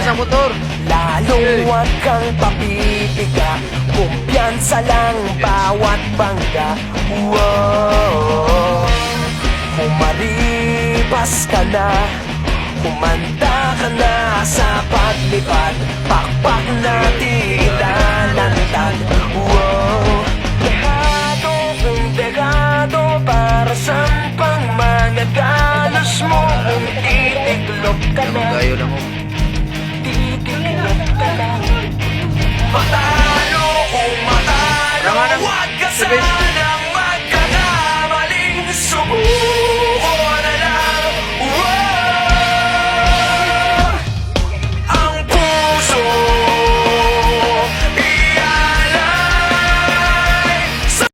sa motor. Lalong huwag kang papipiga, kumpiyansa lang bawat bangga. Wow. Humaribas ka na, humanda ka na sa paglipad, pakpak natin ilalantad. Wow. Dehado kung dehado, para saan pang mga galos mo kung titiklop ka na. Gayo lang ako.